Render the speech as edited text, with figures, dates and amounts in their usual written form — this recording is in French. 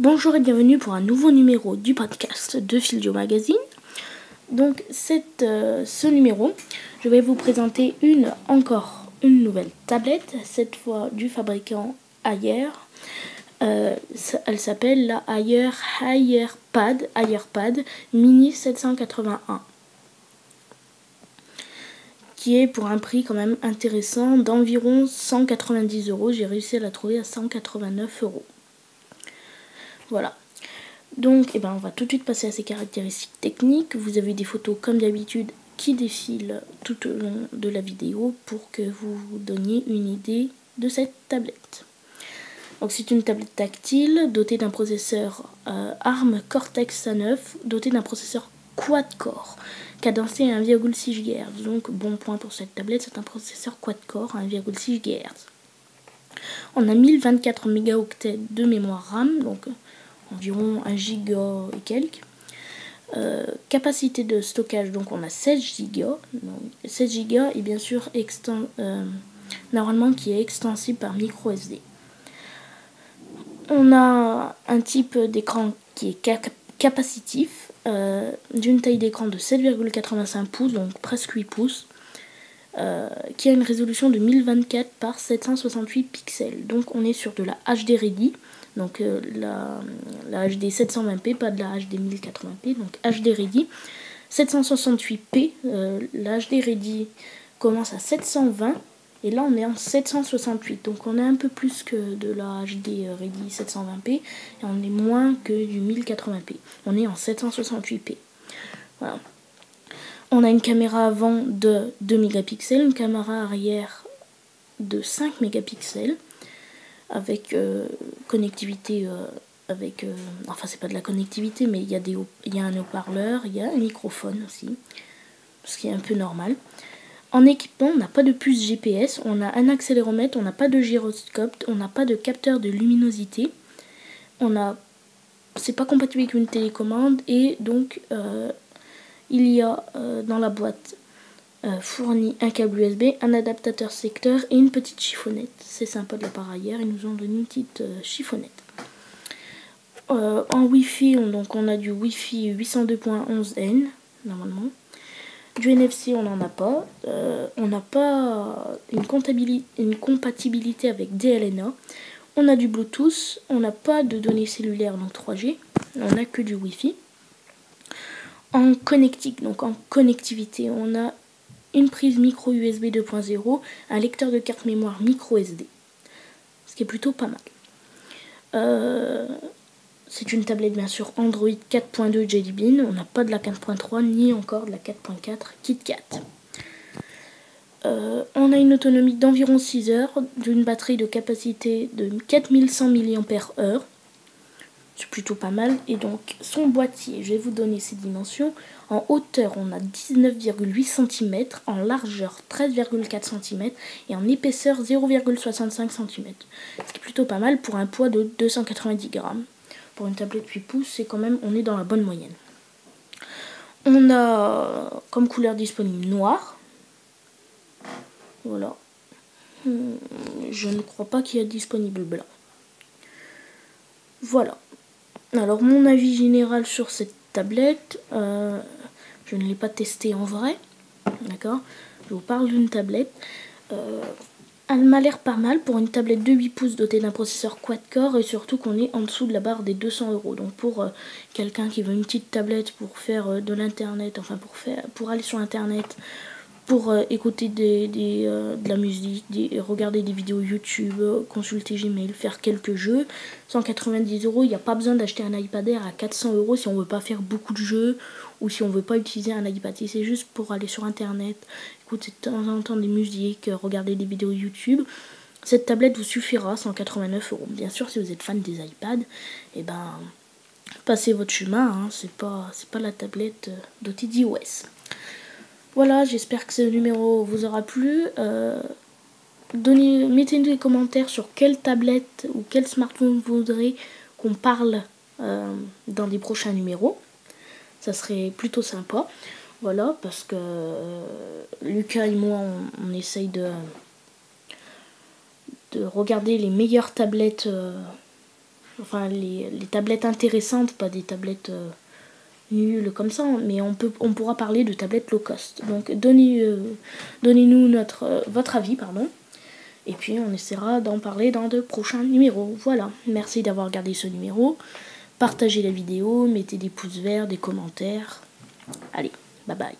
Bonjour et bienvenue pour un nouveau numéro du podcast de Fildio Magazine. Donc ce numéro, je vais vous présenter encore une nouvelle tablette, cette fois du fabricant Ayer. Elle s'appelle la Ayer-Pad Mini 781, qui est pour un prix quand même intéressant d'environ 190 €. J'ai réussi à la trouver à 189 €. Voilà. Donc, on va tout de suite passer à ses caractéristiques techniques. Vous avez des photos comme d'habitude qui défilent tout au long de la vidéo pour que vous vous donniez une idée de cette tablette. Donc, c'est une tablette tactile dotée d'un processeur ARM Cortex A9, doté d'un processeur quad-core, cadencé à 1,6 GHz. Donc, bon point pour cette tablette, c'est un processeur quad-core à 1,6 GHz. On a 1024 mégaoctets de mémoire RAM, donc environ 1 giga et quelques. Capacité de stockage, donc on a 16 gigas. Donc 16 gigas et bien sûr normalement qui est extensible par micro SD. On a un type d'écran qui est capacitif, d'une taille d'écran de 7,85 pouces, donc presque 8 pouces, qui a une résolution de 1024 par 768 pixels. Donc on est sur de la HD Ready, donc la HD 720p, pas de la HD 1080p, donc HD Ready. 768p, la HD Ready commence à 720, et là on est en 768, donc on est un peu plus que de la HD Ready 720p, et on est moins que du 1080p, on est en 768p. Voilà. On a une caméra avant de 2 mégapixels, une caméra arrière de 5 mégapixels, avec connectivité, enfin c'est pas de la connectivité, mais il y a un haut-parleur, il y a un microphone aussi, ce qui est un peu normal. En équipement, on n'a pas de puce GPS, on a un accéléromètre, on n'a pas de gyroscope, on n'a pas de capteur de luminosité, c'est pas compatible avec une télécommande, et donc il y a dans la boîte fourni un câble USB, un adaptateur secteur et une petite chiffonnette. C'est sympa de la part Ayer, ils nous ont donné une petite chiffonnette. En Wi-Fi, on a du Wi-Fi 802.11n normalement. Du NFC, on n'en a pas. On n'a pas une compatibilité avec DLNA. On a du Bluetooth. On n'a pas de données cellulaires, donc 3G. On n'a que du Wi-Fi. En connectivité, on a une prise micro USB 2.0, un lecteur de carte mémoire micro SD. Ce qui est plutôt pas mal. C'est une tablette bien sûr Android 4.2 Jelly Bean, on n'a pas de la 4.3 ni encore de la 4.4 KitKat. On a une autonomie d'environ 6 heures, d'une batterie de capacité de 4100 mAh. C'est plutôt pas mal. Et donc son boîtier, je vais vous donner ses dimensions. En hauteur, on a 19,8 cm, en largeur 13,4 cm et en épaisseur 0,65 cm. Ce qui est plutôt pas mal pour un poids de 290 grammes. Pour une tablette 8 pouces, c'est quand même, on est dans la bonne moyenne. On a comme couleur disponible noir. Voilà. Je ne crois pas qu'il y a disponible blanc. Voilà. Alors mon avis général sur cette tablette, je ne l'ai pas testée en vrai, d'accord. Je vous parle d'une tablette. Elle m'a l'air pas mal pour une tablette de 8 pouces dotée d'un processeur quad-core, et surtout qu'on est en dessous de la barre des 200 €. Donc pour quelqu'un qui veut une petite tablette pour faire de l'internet, enfin pour aller sur internet, pour écouter de la musique, regarder des vidéos YouTube, consulter Gmail, faire quelques jeux, 190 €, il n'y a pas besoin d'acheter un iPad Air à 400 € si on veut pas faire beaucoup de jeux, ou si on veut pas utiliser un iPad. Si c'est juste pour aller sur internet, écouter de temps en temps des musiques, regarder des vidéos YouTube, cette tablette vous suffira, 189 €. Bien sûr, si vous êtes fan des iPads, passez votre chemin, hein, c'est pas la tablette dotée d'iOS. Voilà, j'espère que ce numéro vous aura plu. Mettez-nous des commentaires sur quelle tablette ou quel smartphone vous voudrez qu'on parle dans des prochains numéros. Ça serait plutôt sympa. Voilà, parce que Lucas et moi, on essaye de regarder les meilleures tablettes enfin les tablettes intéressantes, pas des tablettes nulles comme ça, mais on pourra parler de tablettes low cost. Donc donnez-nous votre avis, pardon. Et puis on essaiera d'en parler dans de prochains numéros. Voilà, merci d'avoir regardé ce numéro. Partagez la vidéo, mettez des pouces verts, des commentaires. Allez, bye bye.